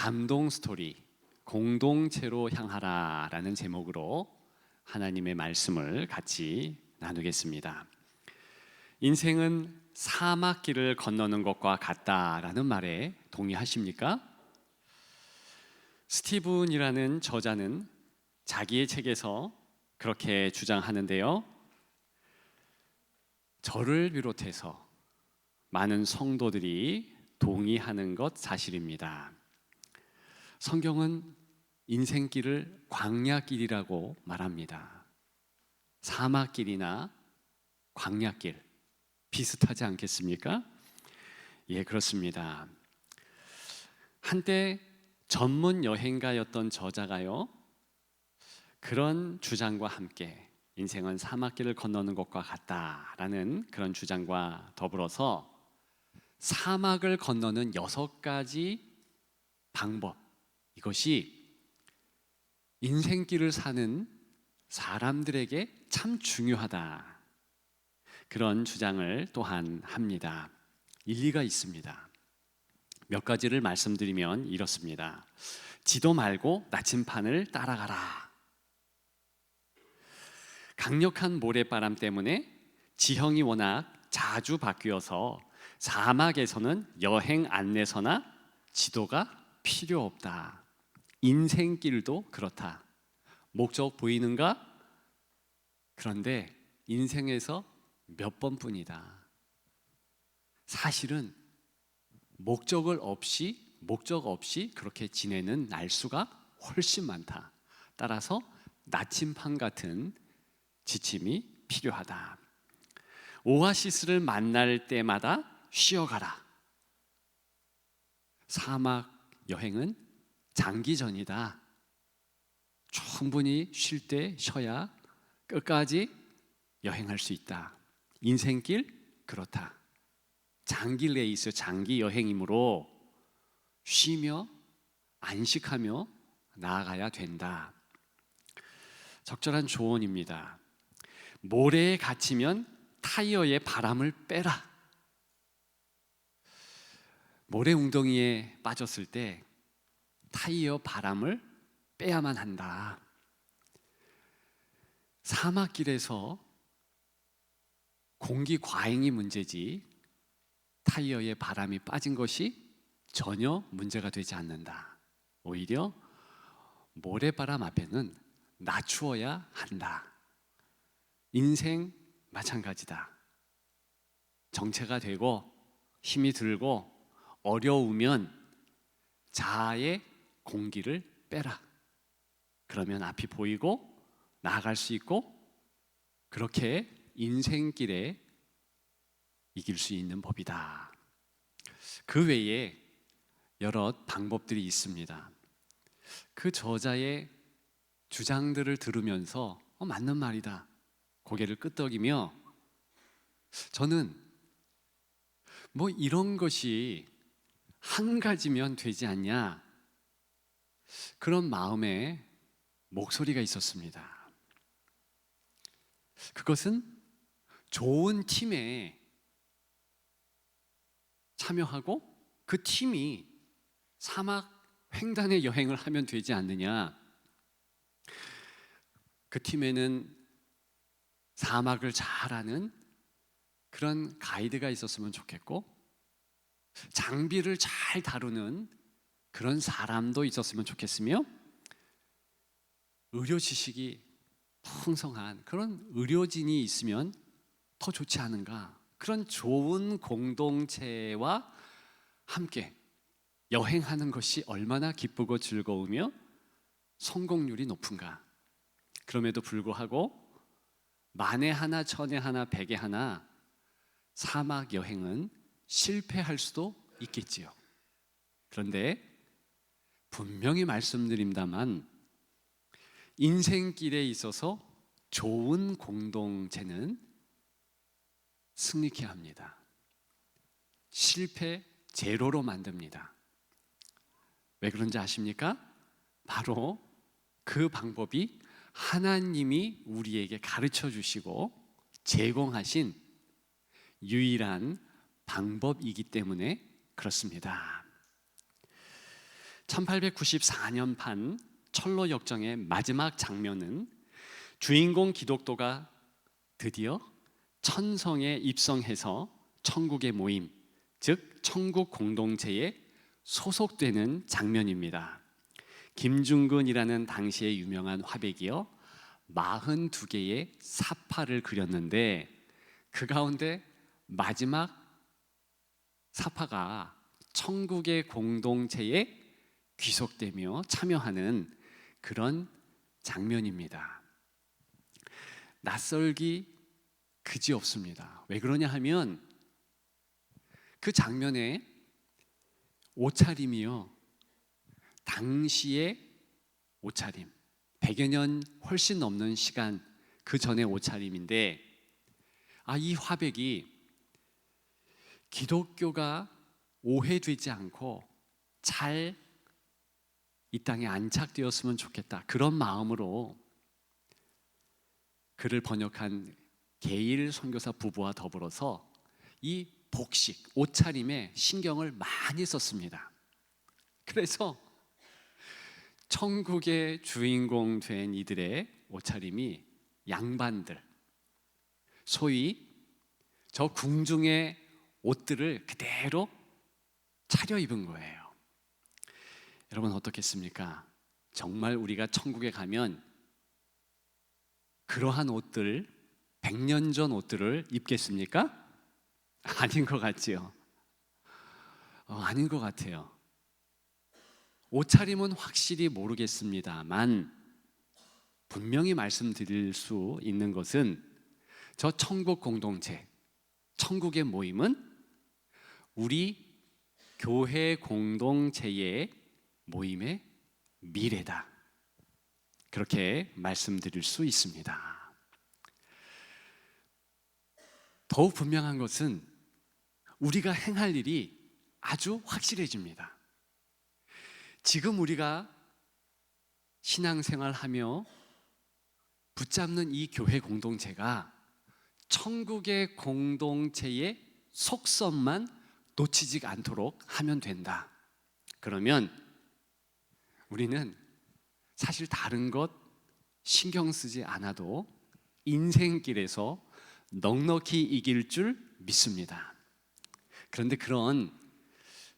감동 스토리, 공동체로 향하라라는 제목으로 하나님의 말씀을 같이 나누겠습니다. 인생은 사막길을 건너는 것과 같다라는 말에 동의하십니까? 스티븐이라는 저자는 자기의 책에서 그렇게 주장하는데요. 저를 비롯해서 많은 성도들이 동의하는 것 사실입니다. 성경은 인생길을 광야길이라고 말합니다. 사막길이나 광야길 비슷하지 않겠습니까? 예, 그렇습니다. 한때 전문 여행가였던 저자가요, 그런 주장과 함께 인생은 사막길을 건너는 것과 같다라는 그런 주장과 더불어서 사막을 건너는 6가지 방법, 이것이 인생길을 사는 사람들에게 참 중요하다, 그런 주장을 또한 합니다. 일리가 있습니다. 몇 가지를 말씀드리면 이렇습니다. 지도 말고 나침판을 따라가라. 강력한 모래바람 때문에 지형이 워낙 자주 바뀌어서 사막에서는 여행 안내서나 지도가 필요 없다. 인생길도 그렇다. 목적 보이는가? 그런데 인생에서 몇 번뿐이다. 사실은 목적 없이 그렇게 지내는 날수가 훨씬 많다. 따라서 나침판 같은 지침이 필요하다. 오아시스를 만날 때마다 쉬어가라. 사막 여행은 장기전이다. 충분히 쉴 때 쉬어야 끝까지 여행할 수 있다. 인생길 그렇다. 장기 레이스, 장기 여행이므로 쉬며 안식하며 나아가야 된다. 적절한 조언입니다. 모래에 갇히면 타이어에 바람을 빼라. 모래 웅덩이에 빠졌을 때 타이어 바람을 빼야만 한다. 사막길에서 공기 과잉이 문제지 타이어에 바람이 빠진 것이 전혀 문제가 되지 않는다. 오히려 모래바람 앞에는 낮추어야 한다. 인생 마찬가지다. 정체가 되고 힘이 들고 어려우면 자아의 공기를 빼라. 그러면 앞이 보이고 나아갈 수 있고, 그렇게 인생길에 이길 수 있는 법이다. 그 외에 여러 방법들이 있습니다. 그 저자의 주장들을 들으면서 맞는 말이다, 고개를 끄덕이며 저는 이런 것이 한 가지면 되지 않냐, 그런 마음에 목소리가 있었습니다. 그것은 좋은 팀에 참여하고 그 팀이 사막 횡단의 여행을 하면 되지 않느냐. 그 팀에는 사막을 잘 아는 그런 가이드가 있었으면 좋겠고, 장비를 잘 다루는 그런 사람도 있었으면 좋겠으며, 의료 지식이 풍성한 그런 의료진이 있으면 더 좋지 않은가. 그런 좋은 공동체와 함께 여행하는 것이 얼마나 기쁘고 즐거우며 성공률이 높은가. 그럼에도 불구하고 만에 하나, 천에 하나, 백에 하나 사막 여행은 실패할 수도 있겠지요. 그런데 분명히 말씀드립니다만, 인생길에 있어서 좋은 공동체는 승리케 합니다. 실패 제로로 만듭니다. 왜 그런지 아십니까? 바로 그 방법이 하나님이 우리에게 가르쳐 주시고 제공하신 유일한 방법이기 때문에 그렇습니다. 1894년판 철로 역정의 마지막 장면은 주인공 기독도가 드디어 천성에 입성해서 천국의 모임, 즉 천국 공동체에 소속되는 장면입니다. 김중근이라는 당시의 유명한 화백이요 42개의 사파를 그렸는데 그 가운데 마지막 사파가 천국의 공동체에 귀속되며 참여하는 그런 장면입니다. 낯설기 그지없습니다. 왜 그러냐 하면 그 장면에 옷차림이요 당시의 옷차림 100여 년 훨씬 넘는 시간 그 전의 옷차림인데 이 화백이 기독교가 오해되지 않고 잘 이 땅에 안착되었으면 좋겠다 그런 마음으로 그를 번역한 게일 선교사 부부와 더불어서 이 복식, 옷차림에 신경을 많이 썼습니다. 그래서 천국의 주인공 된 이들의 옷차림이 양반들, 소위 저 궁중의 옷들을 그대로 차려입은 거예요. 여러분 어떻겠습니까? 정말 우리가 천국에 가면 그러한 옷들, 100년 전 옷들을 입겠습니까? 아닌 것 같지요? 아닌 것 같아요. 옷차림은 확실히 모르겠습니다만 분명히 말씀드릴 수 있는 것은 저 천국 공동체, 천국의 모임은 우리 교회 공동체의 모임의 미래다. 그렇게 말씀드릴 수 있습니다. 더욱 분명한 것은 우리가 행할 일이 아주 확실해집니다. 지금 우리가 신앙생활하며 붙잡는 이 교회 공동체가 천국의 공동체의 속성만 놓치지 않도록 하면 된다. 그러면 우리는 사실 다른 것 신경 쓰지 않아도 인생길에서 넉넉히 이길 줄 믿습니다. 그런데 그런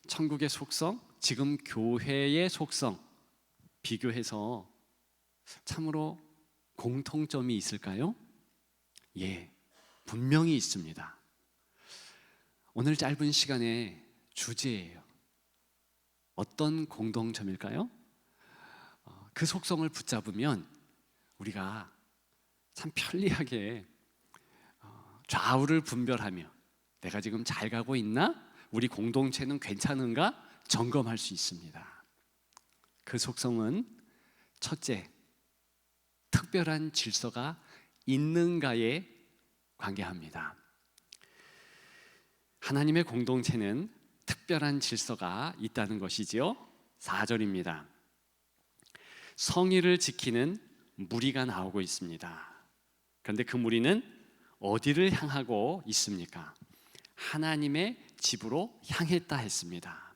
천국의 속성, 지금 교회의 속성 비교해서 참으로 공통점이 있을까요? 예, 분명히 있습니다. 오늘 짧은 시간에 주제예요. 어떤 공동점일까요? 그 속성을 붙잡으면 우리가 참 편리하게 좌우를 분별하며 내가 지금 잘 가고 있나? 우리 공동체는 괜찮은가? 점검할 수 있습니다. 그 속성은 첫째, 특별한 질서가 있는가에 관계합니다. 하나님의 공동체는 특별한 질서가 있다는 것이지요. 4절입니다. 성의를 지키는 무리가 나오고 있습니다. 그런데 그 무리는 어디를 향하고 있습니까? 하나님의 집으로 향했다 했습니다.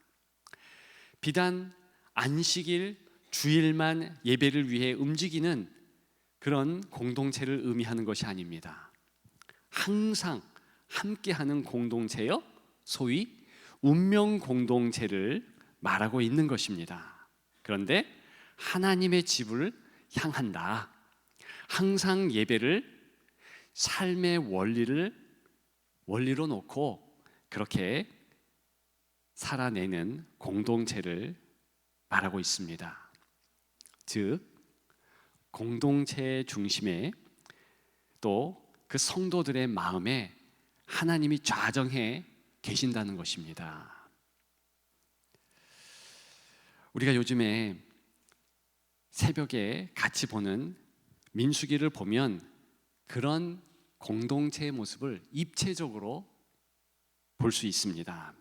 비단 안식일, 주일만 예배를 위해 움직이는 그런 공동체를 의미하는 것이 아닙니다. 항상 함께하는 공동체요, 소위 운명 공동체를 말하고 있는 것입니다. 그런데 하나님의 집을 향한다. 항상 예배를 삶의 원리로 놓고 그렇게 살아내는 공동체를 말하고 있습니다. 즉 공동체 중심에 또 그 성도들의 마음에 하나님이 좌정해 계신다는 것입니다. 우리가 요즘에 새벽에 같이 보는 민수기를 보면 그런 공동체의 모습을 입체적으로 볼 수 있습니다.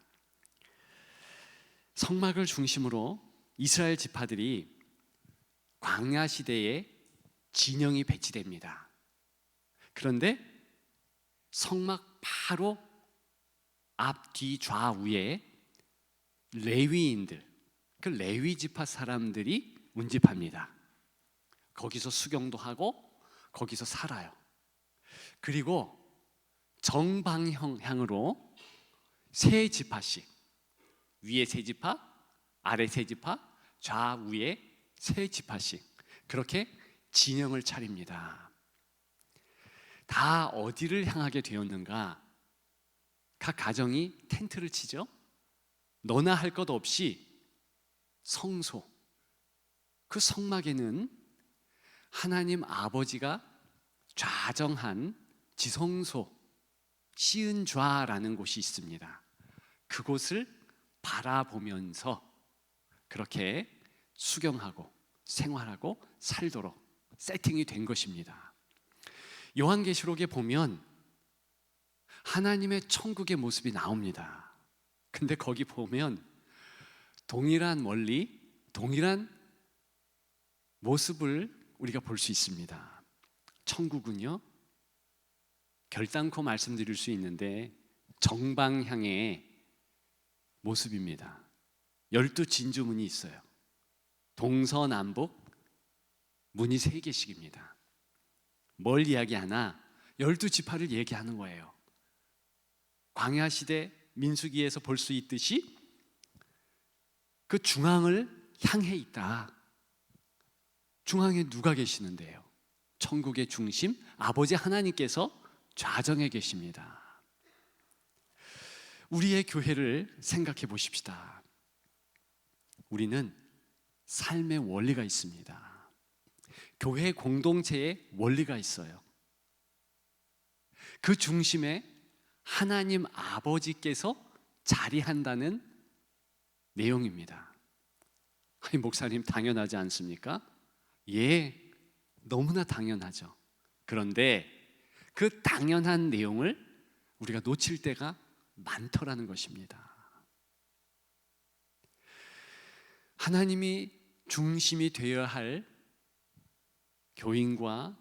성막을 중심으로 이스라엘 지파들이 광야 시대에 진영이 배치됩니다. 그런데 성막 바로 앞, 뒤, 좌우에 레위인들, 그 레위 지파 사람들이 운집합니다. 거기서 수경도 하고 거기서 살아요. 그리고 정방향으로 세 지파씩, 위에 세 지파, 아래 세 지파, 좌우에 세 지파씩 그렇게 진영을 차립니다. 다 어디를 향하게 되었는가? 각 가정이 텐트를 치죠. 너나 할 것 없이 성소, 그 성막에는 하나님 아버지가 좌정한 지성소 시은좌라는 곳이 있습니다. 그곳을 바라보면서 그렇게 수경하고 생활하고 살도록 세팅이 된 것입니다. 요한계시록에 보면 하나님의 천국의 모습이 나옵니다. 근데 거기 보면 동일한 원리, 동일한 모습을 우리가 볼 수 있습니다. 천국은요, 결단코 말씀드릴 수 있는데 정방향의 모습입니다. 12진주문이 있어요. 동서남북 문이 3개씩입니다. 뭘 이야기하나? 12지파를 얘기하는 거예요. 광야 시대 민수기에서 볼 수 있듯이 그 중앙을 향해 있다. 중앙에 누가 계시는데요? 천국의 중심 아버지 하나님께서 좌정해 계십니다. 우리의 교회를 생각해 보십시다. 우리는 삶의 원리가 있습니다. 교회 공동체의 원리가 있어요. 그 중심에 하나님 아버지께서 자리한다는 내용입니다. 아니, 목사님 당연하지 않습니까? 예, 너무나 당연하죠. 그런데 그 당연한 내용을 우리가 놓칠 때가 많더라는 것입니다. 하나님이 중심이 되어야 할 교인과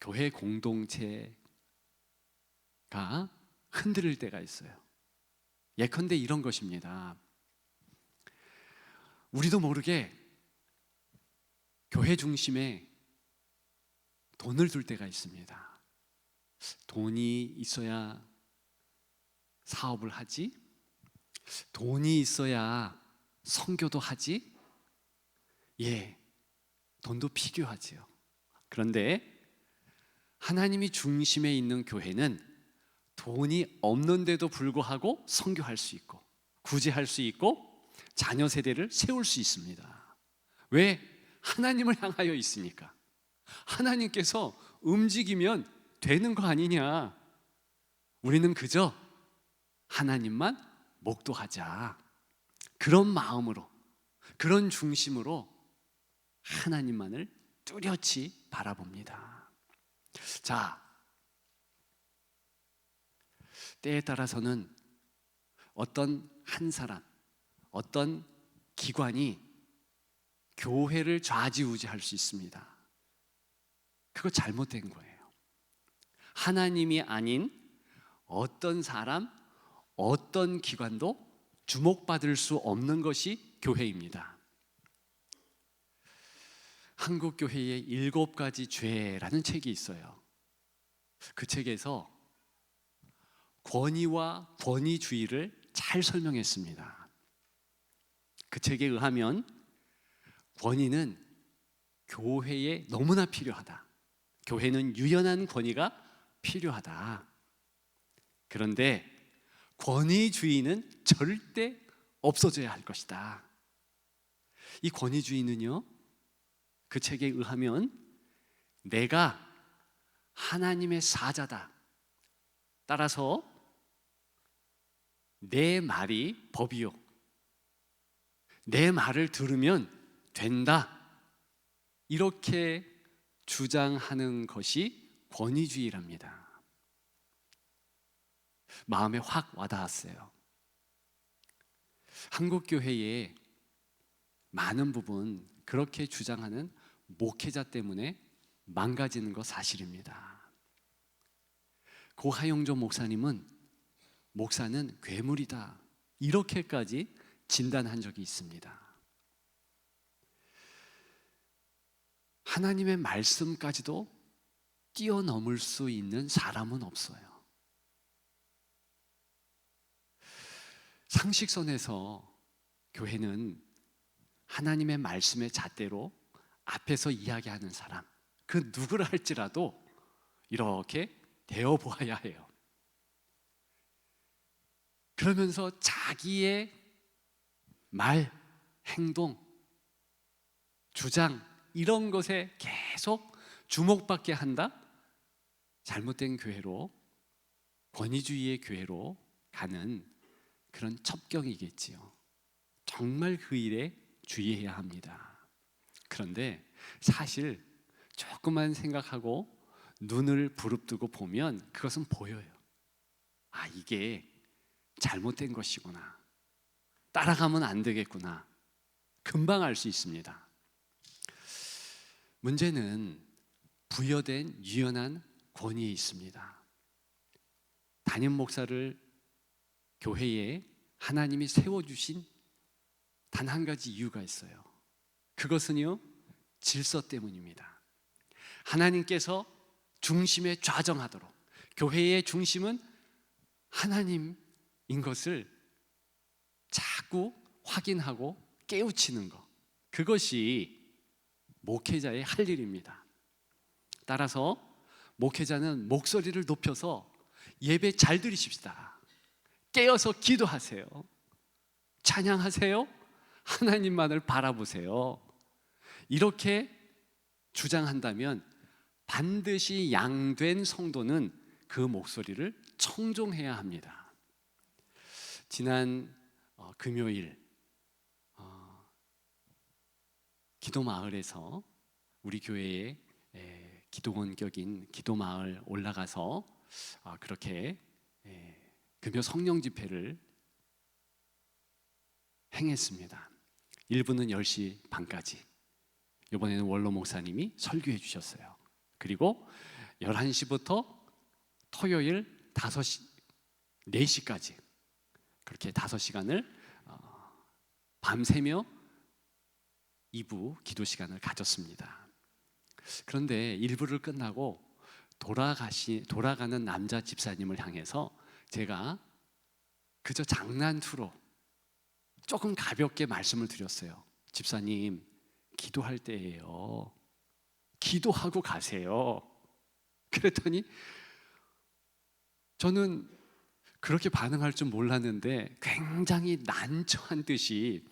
교회 공동체가 흔들릴 때가 있어요. 예컨대 이런 것입니다. 우리도 모르게 교회 중심에 돈을 둘 때가 있습니다. 돈이 있어야 사업을 하지? 돈이 있어야 선교도 하지? 예, 돈도 필요하지요. 그런데 하나님이 중심에 있는 교회는 돈이 없는데도 불구하고 선교할 수 있고 구제할 수 있고 자녀 세대를 세울 수 있습니다. 왜? 하나님을 향하여 있으니까. 하나님께서 움직이면 되는 거 아니냐. 우리는 그저 하나님만 목도하자. 그런 마음으로, 그런 중심으로 하나님만을 뚜렷이 바라봅니다. 자, 때에 따라서는 어떤 한 사람, 어떤 기관이 교회를 좌지우지할 수 있습니다. 그거 잘못된 거예요. 하나님이 아닌 어떤 사람, 어떤 기관도 주목받을 수 없는 것이 교회입니다. 한국교회의 7가지 죄라는 책이 있어요. 그 책에서 권위와 권위주의를 잘 설명했습니다. 그 책에 의하면 권위는 교회에 너무나 필요하다. 교회는 유연한 권위가 필요하다. 그런데 권위주의는 절대 없어져야 할 것이다. 이 권위주의는요, 그 책에 의하면 내가 하나님의 사자다. 따라서 내 말이 법이요. 내 말을 들으면 된다. 이렇게 주장하는 것이 권위주의랍니다. 마음에 확 와닿았어요. 한국교회의 많은 부분 그렇게 주장하는 목회자 때문에 망가지는 거 사실입니다. 고하영조 목사님은 목사는 괴물이다 이렇게까지 진단한 적이 있습니다. 하나님의 말씀까지도 뛰어넘을 수 있는 사람은 없어요. 상식선에서 교회는 하나님의 말씀의 잣대로 앞에서 이야기하는 사람, 그 누구를 할지라도 이렇게 대어 보아야 해요. 그러면서 자기의 말, 행동, 주장 이런 것에 계속 주목받게 한다? 잘못된 교회로, 권위주의의 교회로 가는 그런 첩경이겠지요. 정말 그 일에 주의해야 합니다. 그런데 사실 조금만 생각하고 눈을 부릅뜨고 보면 그것은 보여요. 아, 이게 잘못된 것이구나. 따라가면 안 되겠구나. 금방 알 수 있습니다. 문제는 부여된 유연한 권위에 있습니다. 담임 목사를 교회에 하나님이 세워주신 단 한 가지 이유가 있어요. 그것은요, 질서 때문입니다. 하나님께서 중심에 좌정하도록, 교회의 중심은 하나님인 것을 자꾸 확인하고 깨우치는 것, 그것이 목회자의 할 일입니다. 따라서 목회자는 목소리를 높여서 예배 잘 드리십시다. 깨어서 기도하세요. 찬양하세요. 하나님만을 바라보세요. 이렇게 주장한다면 반드시 양된 성도는 그 목소리를 청종해야 합니다. 지난 금요일 기도마을에서 우리 교회의 기도원격인 기도마을 올라가서 그렇게 금요 성령 집회를 행했습니다. 1부는 10시 반까지, 이번에는 원로 목사님이 설교해 주셨어요. 그리고 11시부터 토요일 5시, 4시까지 그렇게 5시간을 밤새며 2부 기도 시간을 가졌습니다. 그런데 1부를 끝나고 돌아가는 남자 집사님을 향해서 제가 그저 장난투로 조금 가볍게 말씀을 드렸어요. 집사님, 기도할 때예요. 기도하고 가세요. 그랬더니 저는 그렇게 반응할 줄 몰랐는데 굉장히 난처한 듯이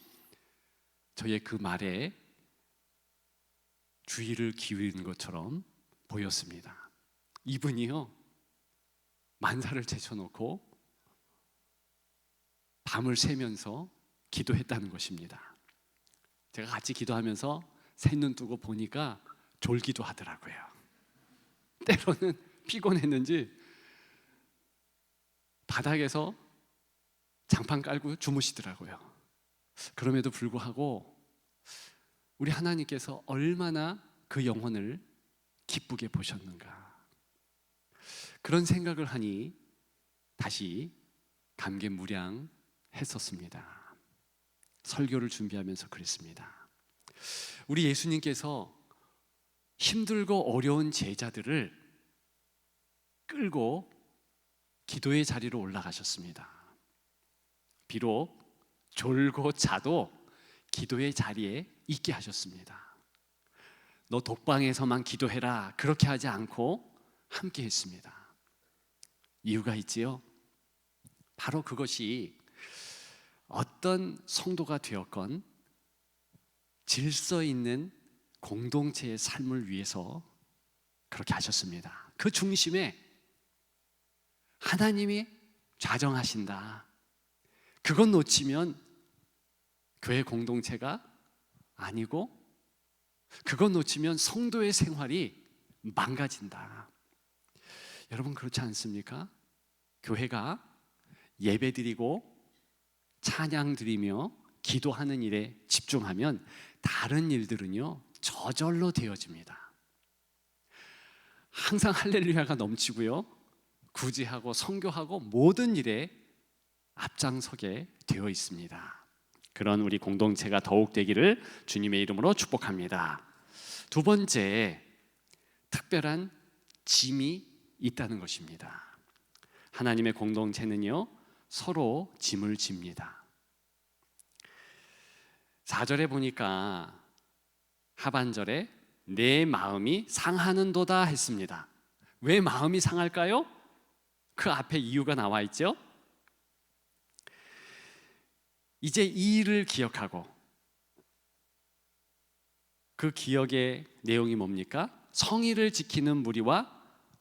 저의 그 말에 주의를 기울이는 것처럼 보였습니다. 이분이요, 만사를 제쳐놓고 밤을 새면서 기도했다는 것입니다. 제가 같이 기도하면서 새눈 뜨고 보니까 졸기도 하더라고요. 때로는 피곤했는지 바닥에서 장판 깔고 주무시더라고요. 그럼에도 불구하고 우리 하나님께서 얼마나 그 영혼을 기쁘게 보셨는가, 그런 생각을 하니 다시 감개무량했었습니다. 설교를 준비하면서 그랬습니다. 우리 예수님께서 힘들고 어려운 제자들을 끌고 기도의 자리로 올라가셨습니다. 비록 졸고 자도 기도의 자리에 있게 하셨습니다. 너 독방에서만 기도해라, 그렇게 하지 않고 함께 했습니다. 이유가 있지요. 바로 그것이 어떤 성도가 되었건 질서 있는 공동체의 삶을 위해서 그렇게 하셨습니다. 그 중심에 하나님이 좌정하신다. 그건 놓치면 교회 공동체가 아니고, 그건 놓치면 성도의 생활이 망가진다. 여러분, 그렇지 않습니까? 교회가 예배드리고 찬양드리며 기도하는 일에 집중하면 다른 일들은요, 저절로 되어집니다. 항상 할렐루야가 넘치고요, 구제하고 선교하고 모든 일에 앞장서게 되어 있습니다. 그런 우리 공동체가 더욱 되기를 주님의 이름으로 축복합니다. 두 번째, 특별한 짐이 있다는 것입니다. 하나님의 공동체는요, 서로 짐을 집니다. 4절에 보니까 하반절에 내 마음이 상하는도다 했습니다. 왜 마음이 상할까요? 그 앞에 이유가 나와 있죠. 이제 이 일을 기억하고, 그 기억의 내용이 뭡니까? 성의를 지키는 무리와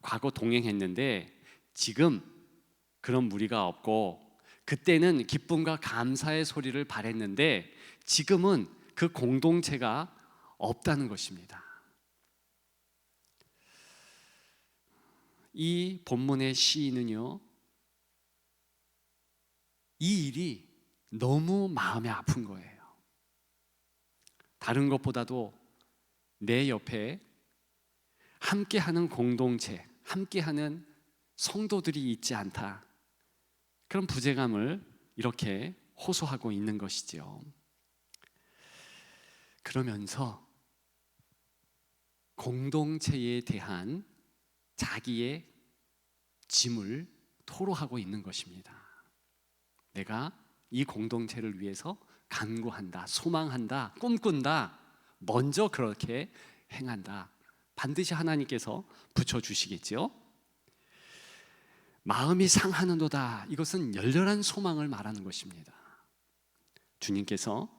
과거 동행했는데 지금 그런 무리가 없고, 그때는 기쁨과 감사의 소리를 발했는데 지금은 그 공동체가 없다는 것입니다. 이 본문의 시인은요, 이 일이 너무 마음이 아픈 거예요. 다른 것보다도 내 옆에 함께하는 공동체, 함께하는 성도들이 있지 않다, 그런 부재감을 이렇게 호소하고 있는 것이죠. 그러면서 공동체에 대한 자기의 짐을 토로하고 있는 것입니다. 내가 이 공동체를 위해서 간구한다, 소망한다, 꿈꾼다, 먼저 그렇게 행한다. 반드시 하나님께서 붙여주시겠죠. 마음이 상하는도다, 이것은 열렬한 소망을 말하는 것입니다. 주님께서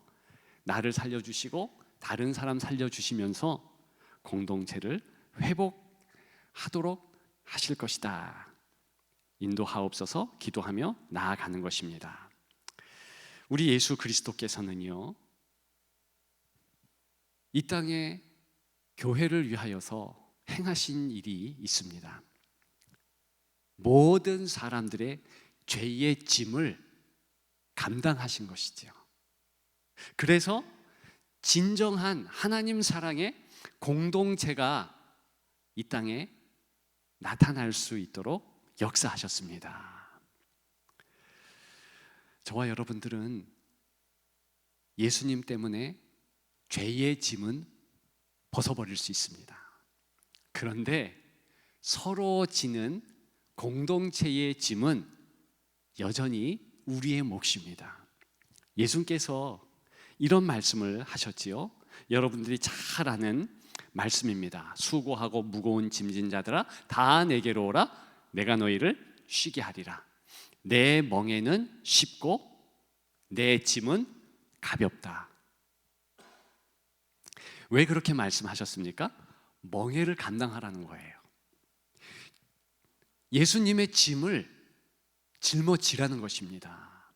나를 살려주시고 다른 사람 살려주시면서 공동체를 회복하도록 하실 것이다, 인도하옵소서 기도하며 나아가는 것입니다. 우리 예수 그리스도께서는요, 이 땅에 교회를 위하여서 행하신 일이 있습니다. 모든 사람들의 죄의 짐을 감당하신 것이죠. 그래서 진정한 하나님 사랑의 공동체가 이 땅에 나타날 수 있도록 역사하셨습니다. 저와 여러분들은 예수님 때문에 죄의 짐은 벗어버릴 수 있습니다. 그런데 서로 지는 공동체의 짐은 여전히 우리의 몫입니다. 예수님께서 이런 말씀을 하셨지요. 여러분들이 잘 아는 말씀입니다. 수고하고 무거운 짐진 자들아 다 내게로 오라, 내가 너희를 쉬게 하리라. 내 멍에는 쉽고 내 짐은 가볍다. 왜 그렇게 말씀하셨습니까? 멍에를 감당하라는 거예요. 예수님의 짐을 짊어지라는 것입니다.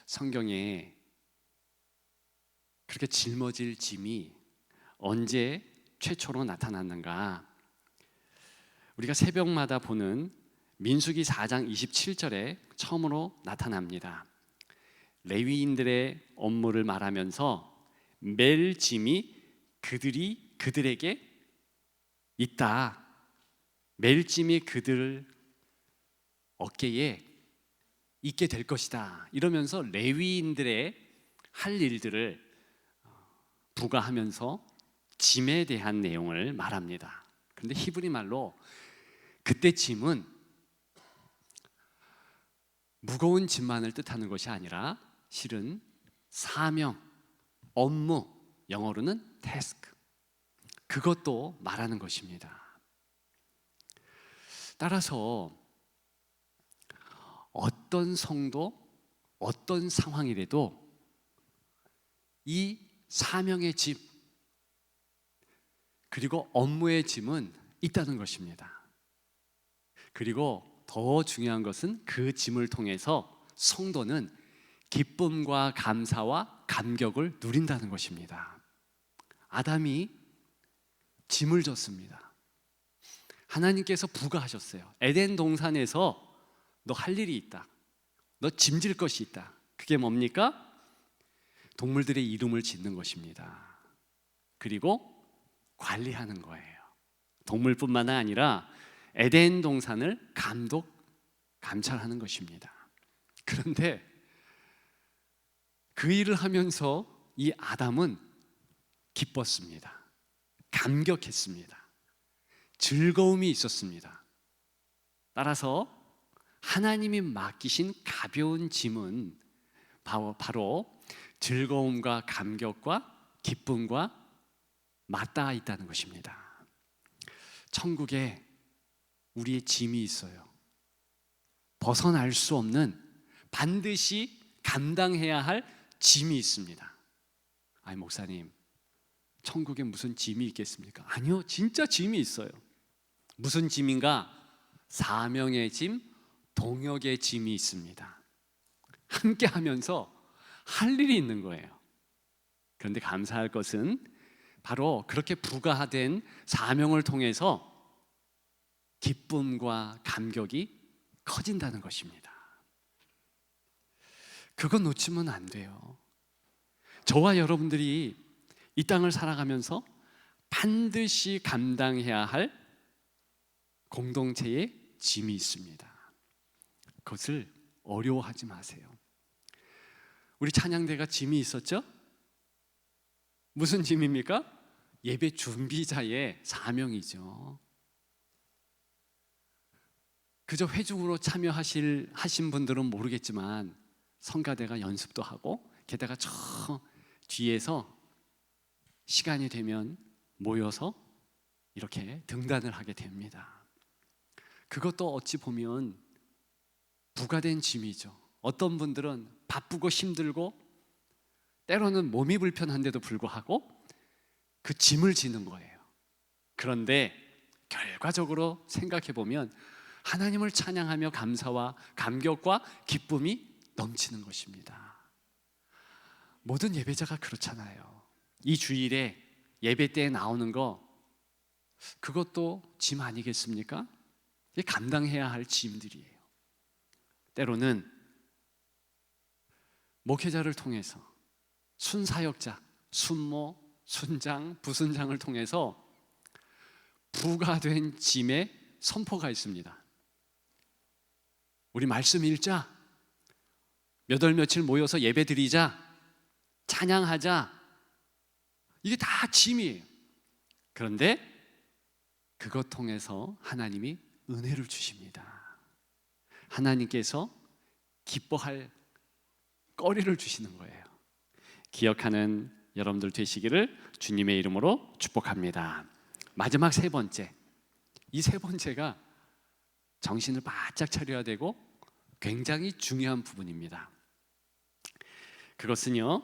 성경에 그렇게 짊어질 짐이 언제 최초로 나타났는가? 우리가 새벽마다 보는 민수기 4장 27절에 처음으로 나타납니다. 레위인들의 업무를 말하면서 맬 짐이 그들에게 있다, 맬 짐이 그들 어깨에 있게 될 것이다, 이러면서 레위인들의 할 일들을 부과하면서 짐에 대한 내용을 말합니다. 그런데 히브리 말로 그때 짐은 무거운 짐만을 뜻하는 것이 아니라 실은 사명, 업무, 영어로는 task, 그것도 말하는 것입니다. 따라서 어떤 성도, 어떤 상황이라도 이 사명의 짐 그리고 업무의 짐은 있다는 것입니다. 그리고 더 중요한 것은 그 짐을 통해서 성도는 기쁨과 감사와 감격을 누린다는 것입니다. 아담이 짐을 졌습니다. 하나님께서 부과하셨어요. 에덴 동산에서 너 할 일이 있다, 너 짐질 것이 있다. 그게 뭡니까? 동물들의 이름을 짓는 것입니다. 그리고 관리하는 거예요. 동물뿐만 아니라 에덴 동산을 감찰하는 것입니다. 그런데 그 일을 하면서 이 아담은 기뻤습니다. 감격했습니다. 즐거움이 있었습니다. 따라서 하나님이 맡기신 가벼운 짐은 바로 즐거움과 감격과 기쁨과 맞닿아 있다는 것입니다. 천국에 우리의 짐이 있어요. 벗어날 수 없는, 반드시 감당해야 할 짐이 있습니다. 아니, 목사님, 천국에 무슨 짐이 있겠습니까? 아니요, 진짜 짐이 있어요. 무슨 짐인가? 사명의 짐, 동역의 짐이 있습니다. 함께 하면서 할 일이 있는 거예요. 그런데 감사할 것은 바로 그렇게 부과된 사명을 통해서 기쁨과 감격이 커진다는 것입니다. 그건 놓치면 안 돼요. 저와 여러분들이 이 땅을 살아가면서 반드시 감당해야 할 공동체의 짐이 있습니다. 그것을 어려워하지 마세요. 우리 찬양대가 짐이 있었죠? 무슨 짐입니까? 예배 준비자의 사명이죠. 그저 회중으로 하신 분들은 모르겠지만 성가대가 연습도 하고, 게다가 저 뒤에서 시간이 되면 모여서 이렇게 등단을 하게 됩니다. 그것도 어찌 보면 부과된 짐이죠. 어떤 분들은 바쁘고 힘들고 때로는 몸이 불편한데도 불구하고 그 짐을 지는 거예요. 그런데 결과적으로 생각해 보면 하나님을 찬양하며 감사와 감격과 기쁨이 넘치는 것입니다. 모든 예배자가 그렇잖아요. 이 주일에 예배 때에 나오는 거, 그것도 짐 아니겠습니까? 감당해야 할 짐들이에요. 때로는 목회자를 통해서 순사역자, 순모, 순장, 부순장을 통해서 부과된 짐의 선포가 있습니다. 우리 말씀 읽자, 몇 월 며칠 모여서 예배 드리자, 찬양하자, 이게 다 짐이에요. 그런데 그것 통해서 하나님이 은혜를 주십니다. 하나님께서 기뻐할 거리를 주시는 거예요. 기억하는 여러분들 되시기를 주님의 이름으로 축복합니다. 마지막 세 번째, 이 세 번째가 정신을 바짝 차려야 되고 굉장히 중요한 부분입니다. 그것은요,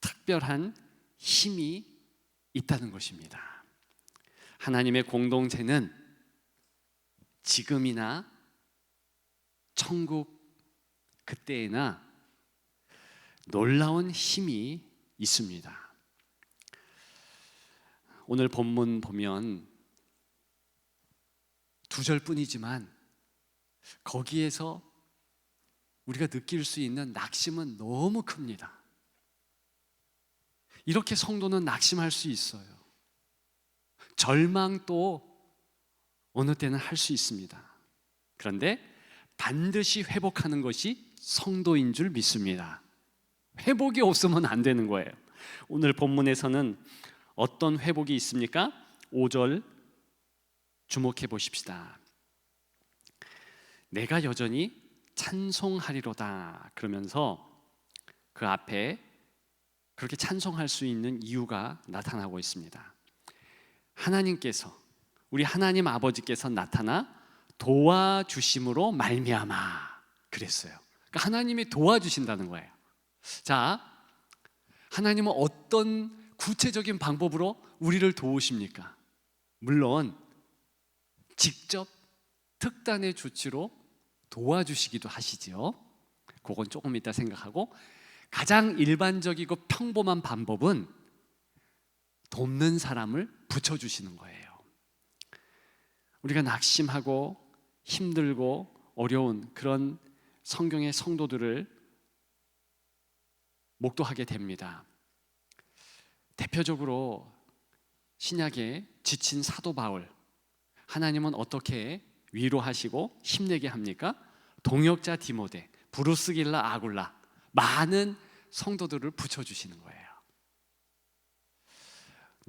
특별한 힘이 있다는 것입니다. 하나님의 공동체는 지금이나 천국 그때에나 놀라운 힘이 있습니다. 오늘 본문 보면 2절뿐이지만 거기에서 우리가 느낄 수 있는 낙심은 너무 큽니다. 이렇게 성도는 낙심할 수 있어요. 절망도 어느 때는 할 수 있습니다. 그런데 반드시 회복하는 것이 성도인 줄 믿습니다. 회복이 없으면 안 되는 거예요. 오늘 본문에서는 어떤 회복이 있습니까? 5절 주목해 보십시다. 내가 여전히 찬송하리로다 그러면서 그 앞에 그렇게 찬송할 수 있는 이유가 나타나고 있습니다. 하나님께서, 우리 하나님 아버지께서 나타나 도와주심으로 말미암아 그랬어요. 그러니까 하나님이 도와주신다는 거예요. 자, 하나님은 어떤 구체적인 방법으로 우리를 도우십니까? 물론 직접 특단의 조치로 도와주시기도 하시죠. 그건 조금 이따 생각하고, 가장 일반적이고 평범한 방법은 돕는 사람을 붙여주시는 거예요. 우리가 낙심하고 힘들고 어려운 그런 성경의 성도들을 목도하게 됩니다. 대표적으로 신약에 지친 사도 바울, 하나님은 어떻게 위로하시고 힘내게 합니까? 동역자 디모데, 브루스길라, 아굴라, 많은 성도들을 붙여주시는 거예요.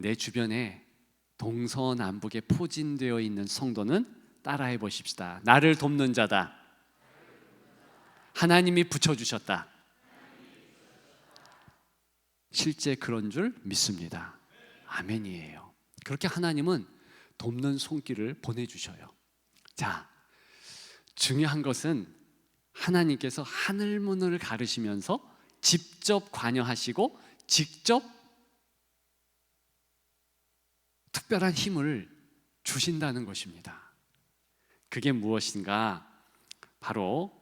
내 주변에 동서남북에 포진되어 있는 성도는 따라해 보십시다. 나를 돕는 자다. 하나님이 붙여주셨다. 실제 그런 줄 믿습니다. 아멘이에요. 그렇게 하나님은 돕는 손길을 보내주셔요. 자, 중요한 것은 하나님께서 하늘문을 가르시면서 직접 관여하시고 직접 특별한 힘을 주신다는 것입니다. 그게 무엇인가? 바로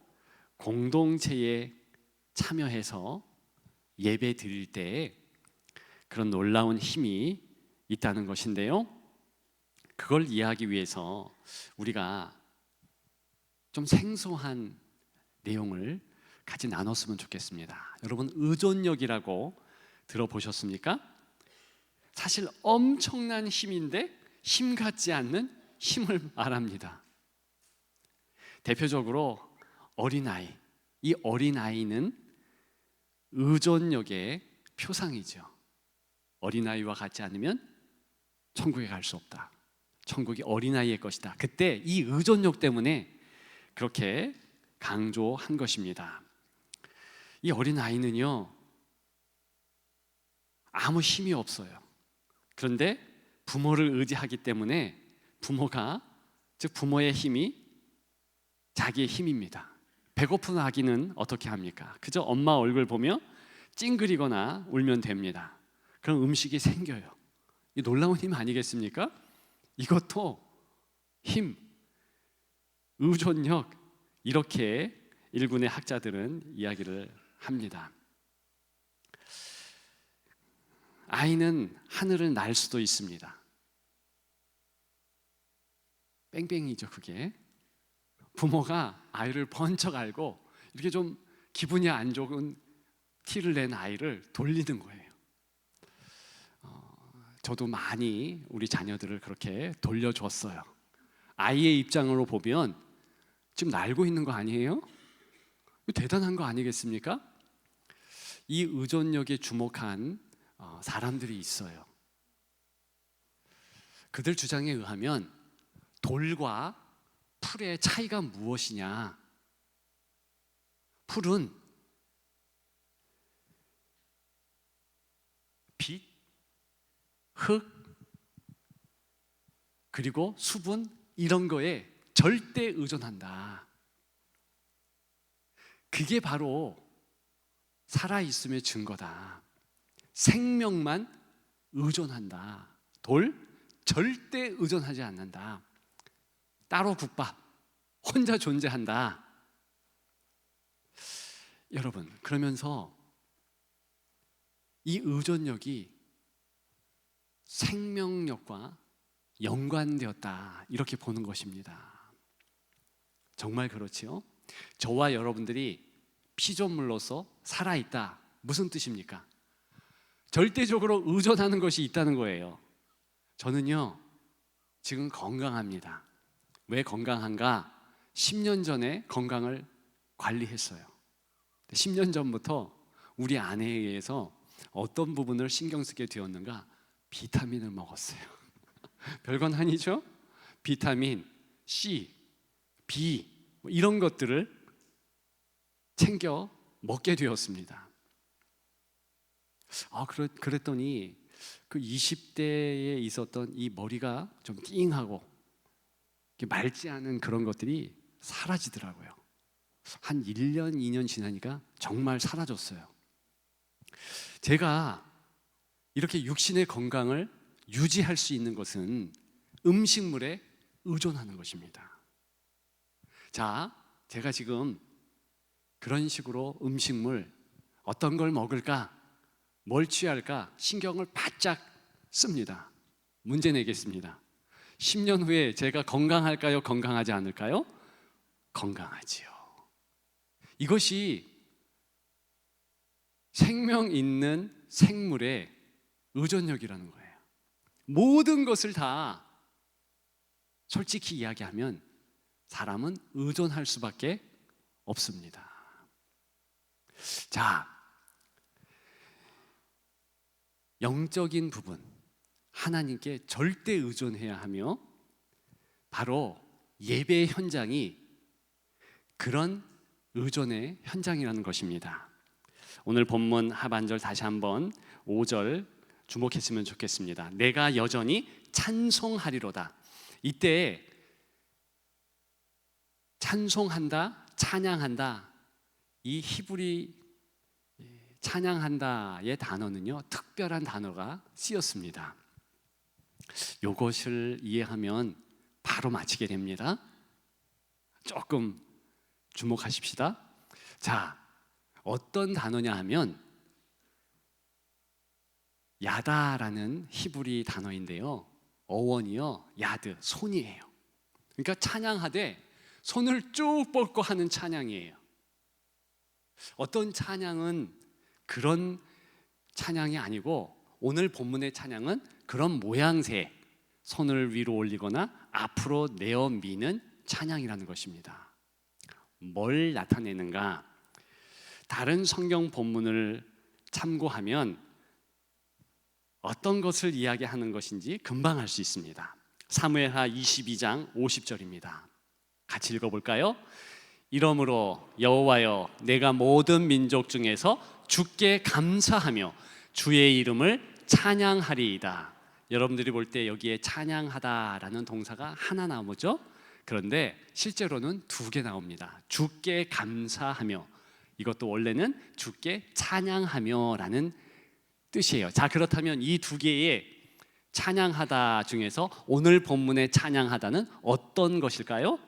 공동체에 참여해서 예배 드릴 때 그런 놀라운 힘이 있다는 것인데요. 그걸 이해하기 위해서 우리가 좀 생소한 내용을 같이 나눴으면 좋겠습니다. 여러분, 의존력이라고 들어보셨습니까? 사실 엄청난 힘인데 힘 같지 않는 힘을 말합니다. 대표적으로 어린아이, 이 어린아이는 의존력의 표상이죠. 어린아이와 같지 않으면 천국에 갈 수 없다. 천국이 어린아이의 것이다. 그때 이 의존력 때문에 그렇게 강조한 것입니다. 이 어린아이는요, 아무 힘이 없어요. 그런데 부모를 의지하기 때문에 부모가, 즉 부모의 힘이 자기의 힘입니다. 배고픈 아기는 어떻게 합니까? 그저 엄마 얼굴 보며 찡그리거나 울면 됩니다. 그럼 음식이 생겨요. 이 놀라운 힘 아니겠습니까? 이것도 힘, 의존력, 이렇게 일군의 학자들은 이야기를 합니다. 아이는 하늘을 날 수도 있습니다. 뺑뺑이죠, 그게. 부모가 아이를 번쩍 알고 이렇게 좀 기분이 안 좋은 티를 낸 아이를 돌리는 거예요. 저도 많이 우리 자녀들을 그렇게 돌려줬어요. 아이의 입장으로 보면 지금 날고 있는 거 아니에요? 대단한 거 아니겠습니까? 이 의존력에 주목한 사람들이 있어요. 그들 주장에 의하면 돌과 풀의 차이가 무엇이냐? 풀은 빛, 흙, 그리고 수분, 이런 거에 절대 의존한다. 그게 바로 살아있음의 증거다. 생명만 의존한다. 돌, 절대 의존하지 않는다. 따로 국밥, 혼자 존재한다. 여러분, 그러면서 이 의존력이 생명력과 연관되었다, 이렇게 보는 것입니다. 정말 그렇지요? 저와 여러분들이 피조물로서 살아있다, 무슨 뜻입니까? 절대적으로 의존하는 것이 있다는 거예요. 저는요, 지금 건강합니다. 왜 건강한가? 10년 전에 건강을 관리했어요. 10년 전부터 우리 아내에 의해서 어떤 부분을 신경 쓰게 되었는가? 비타민을 먹었어요. 별건 아니죠? 비타민, C, B, 이런 것들을 챙겨 먹게 되었습니다. 그랬더니 그 20대에 있었던 이 머리가 좀 띵하고 맑지 않은 그런 것들이 사라지더라고요. 한 1년, 2년 지나니까 정말 사라졌어요. 제가 이렇게 육신의 건강을 유지할 수 있는 것은 음식물에 의존하는 것입니다. 자, 제가 지금 그런 식으로 음식물, 어떤 걸 먹을까, 뭘 취할까 신경을 바짝 씁니다. 문제 내겠습니다. 10년 후에 제가 건강할까요? 건강하지 않을까요? 건강하지요. 이것이 생명 있는 생물의 의존력이라는 거예요. 모든 것을 다 솔직히 이야기하면 사람은 의존할 수밖에 없습니다. 자, 영적인 부분, 하나님께 절대 의존해야 하며 바로 예배의 현장이 그런 의존의 현장이라는 것입니다. 오늘 본문 하반절 다시 한번 5절 주목했으면 좋겠습니다. 내가 여전히 찬송하리로다. 이때 찬송한다, 찬양한다, 이 히브리 찬양한다의 단어는요, 특별한 단어가 쓰였습니다. 이것을 이해하면 바로 맞히게 됩니다. 조금 주목하십시다. 자, 어떤 단어냐 하면 야다라는 히브리 단어인데요, 어원이요, 야드, 손이에요. 그러니까 찬양하되 손을 쭉 뻗고 하는 찬양이에요. 어떤 찬양은 그런 찬양이 아니고, 오늘 본문의 찬양은 그런 모양새, 손을 위로 올리거나 앞으로 내어 미는 찬양이라는 것입니다. 뭘 나타내는가? 다른 성경 본문을 참고하면 어떤 것을 이야기하는 것인지 금방 알 수 있습니다. 사무엘하 22장 50절입니다. 같이 읽어볼까요? 이러므로 여호와여, 내가 모든 민족 중에서 주께 감사하며 주의 이름을 찬양하리이다. 여러분들이 볼 때 여기에 찬양하다라는 동사가 하나 나오죠? 그런데 실제로는 2개 나옵니다. 주께 감사하며, 이것도 원래는 주께 찬양하며라는 뜻이에요. 자, 그렇다면 이 2개의 찬양하다 중에서 오늘 본문의 찬양하다는 어떤 것일까요?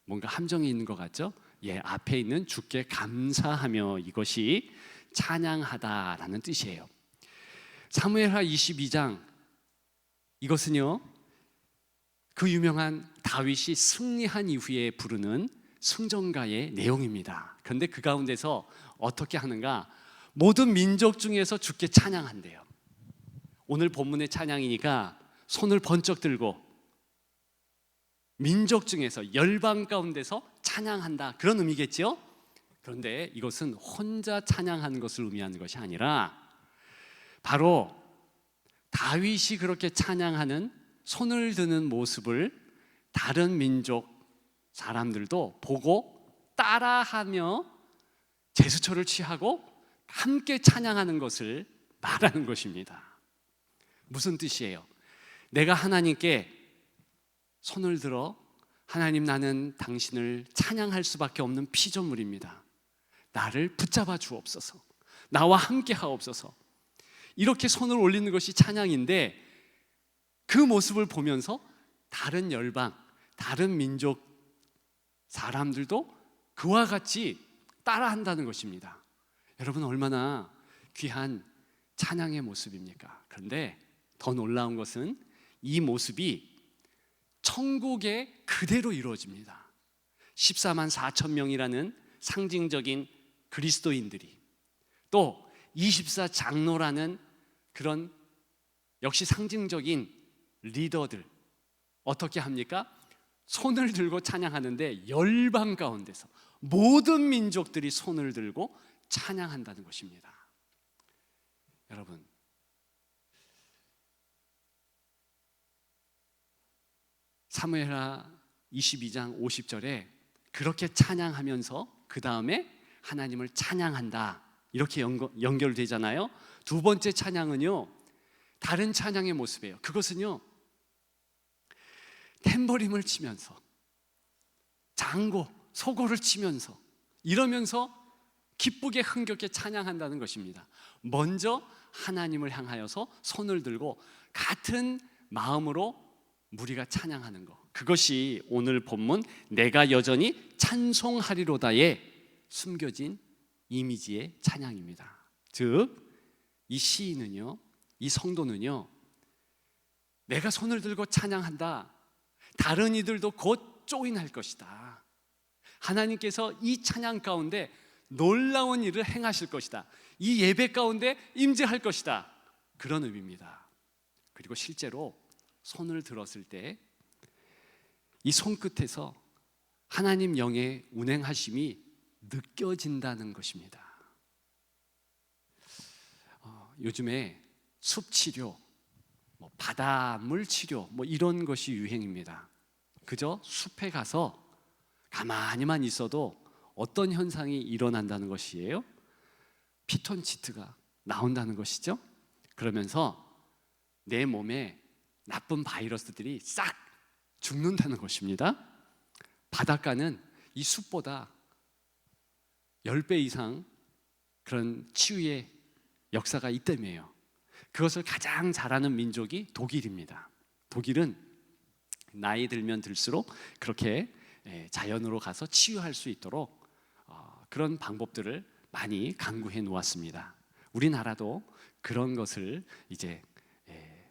뭔가 함정이 있는 것 같죠? 예, 앞에 있는 주께 감사하며, 이것이 찬양하다라는 뜻이에요. 사무엘하 22장, 이것은요, 그 유명한 다윗이 승리한 이후에 부르는 승전가의 내용입니다. 그런데 그 가운데서 어떻게 하는가? 모든 민족 중에서 주께 찬양한대요. 오늘 본문의 찬양이니까 손을 번쩍 들고 민족 중에서, 열방 가운데서 찬양한다, 그런 의미겠죠? 그런데 이것은 혼자 찬양하는 것을 의미하는 것이 아니라 바로 다윗이 그렇게 찬양하는, 손을 드는 모습을 다른 민족 사람들도 보고 따라하며 제스처를 취하고 함께 찬양하는 것을 말하는 것입니다. 무슨 뜻이에요? 내가 하나님께 손을 들어, 하나님, 나는 당신을 찬양할 수밖에 없는 피조물입니다. 나를 붙잡아 주옵소서. 나와 함께 하옵소서. 이렇게 손을 올리는 것이 찬양인데, 그 모습을 보면서 다른 열방, 다른 민족 사람들도 그와 같이 따라한다는 것입니다. 여러분, 얼마나 귀한 찬양의 모습입니까? 그런데 더 놀라운 것은 이 모습이 천국에 그대로 이루어집니다. 14만 4천 명이라는 상징적인 그리스도인들이, 또 24장로라는 그런 역시 상징적인 리더들, 어떻게 합니까? 손을 들고 찬양하는데 열방 가운데서 모든 민족들이 손을 들고 찬양한다는 것입니다. 여러분, 사무엘하 22장 50절에 그렇게 찬양하면서 그 다음에 하나님을 찬양한다, 이렇게 연결되잖아요. 두 번째 찬양은요, 다른 찬양의 모습이에요. 그것은요, 탬버림을 치면서, 장고, 소고를 치면서, 이러면서 기쁘게 흥겹게 찬양한다는 것입니다. 먼저 하나님을 향하여서 손을 들고 같은 마음으로 무리가 찬양하는 것, 그것이 오늘 본문 내가 여전히 찬송하리로다에 숨겨진 이미지의 찬양입니다. 즉, 이 시인은요, 이 성도는요, 내가 손을 들고 찬양한다, 다른 이들도 곧 조인할 것이다, 하나님께서 이 찬양 가운데 놀라운 일을 행하실 것이다, 이 예배 가운데 임재할 것이다, 그런 의미입니다. 그리고 실제로 손을 들었을 때 이 손끝에서 하나님 영의 운행하심이 느껴진다는 것입니다. 요즘에 숲 치료, 뭐 바닷물 치료, 뭐 이런 것이 유행입니다. 그저 숲에 가서 가만히만 있어도 어떤 현상이 일어난다는 것이에요? 피톤치드가 나온다는 것이죠. 그러면서 내 몸에 나쁜 바이러스들이 싹 죽는다는 것입니다. 바닷가는 이 숲보다 10배 이상 그런 치유의 역사가 있다며요. 그것을 가장 잘하는 민족이 독일입니다. 독일은 나이 들면 들수록 그렇게 자연으로 가서 치유할 수 있도록 그런 방법들을 많이 강구해 놓았습니다. 우리나라도 그런 것을 이제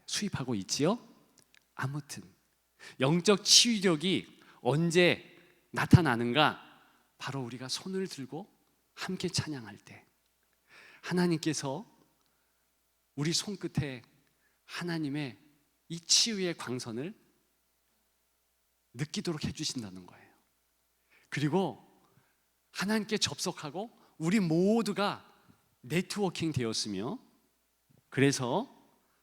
수입하고 있지요. 아무튼 영적 치유력이 언제 나타나는가? 바로 우리가 손을 들고 함께 찬양할 때, 하나님께서 우리 손끝에 하나님의 이 치유의 광선을 느끼도록 해주신다는 거예요. 그리고 하나님께 접속하고 우리 모두가 네트워킹 되었으며, 그래서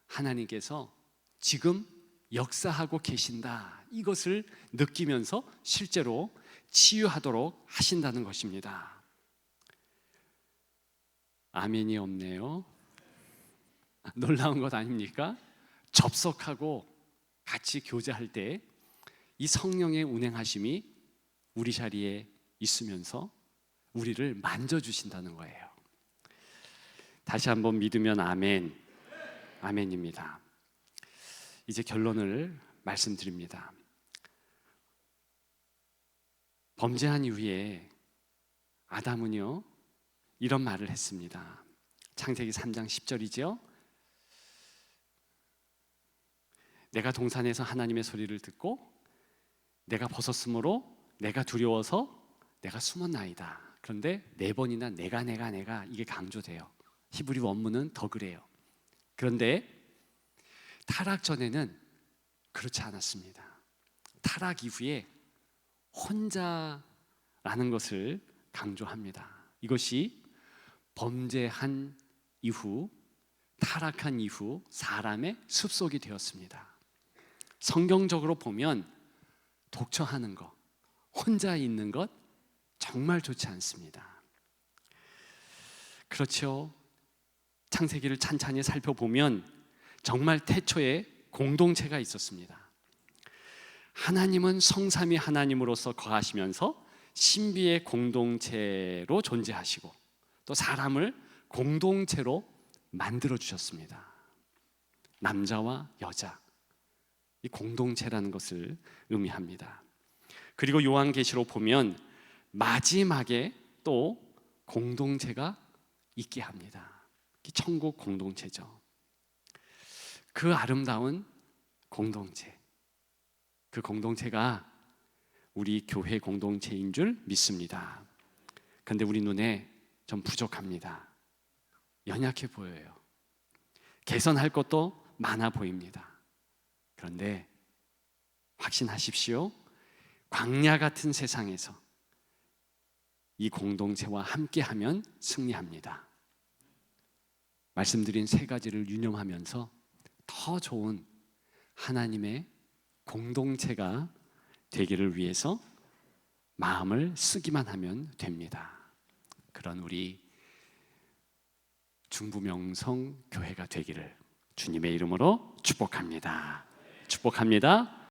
하나님께서 지금 역사하고 계신다, 이것을 느끼면서 실제로 치유하도록 하신다는 것입니다. 아멘이 없네요. 놀라운 것 아닙니까? 접속하고 같이 교제할 때 이 성령의 운행하심이 우리 자리에 있으면서 우리를 만져주신다는 거예요. 다시 한번 믿으면 아멘, 아멘입니다. 이제 결론을 말씀드립니다. 범죄한 이후에 아담은요 이런 말을 했습니다. 창세기 3장 10절이죠. 내가 동산에서 하나님의 소리를 듣고 내가 벗었으므로 내가 두려워서 내가 숨었나이다. 그런데 4번이나 내가 이게 강조돼요. 히브리 원문은 더 그래요. 그런데 타락 전에는 그렇지 않았습니다. 타락 이후에 혼자라는 것을 강조합니다. 이것이 범죄한 이후, 타락한 이후 사람의 습속이 되었습니다. 성경적으로 보면 독처하는 것, 혼자 있는 것 정말 좋지 않습니다. 그렇죠. 창세기를 찬찬히 살펴보면 정말 태초에 공동체가 있었습니다. 하나님은 성삼위 하나님으로서 거하시면서 신비의 공동체로 존재하시고 또 사람을 공동체로 만들어 주셨습니다. 남자와 여자, 이 공동체라는 것을 의미합니다. 그리고 요한계시록 보면 마지막에 또 공동체가 있게 합니다. 천국 공동체죠. 그 아름다운 공동체, 그 공동체가 우리 교회 공동체인 줄 믿습니다. 그런데 우리 눈에 좀 부족합니다. 연약해 보여요. 개선할 것도 많아 보입니다. 그런데 확신하십시오. 광야 같은 세상에서 이 공동체와 함께하면 승리합니다. 말씀드린 3가지를 유념하면서 더 좋은 하나님의 공동체가 되기를 위해서 마음을 쓰기만 하면 됩니다. 그런 우리 중부명성 교회가 되기를 주님의 이름으로 축복합니다. 축복합니다.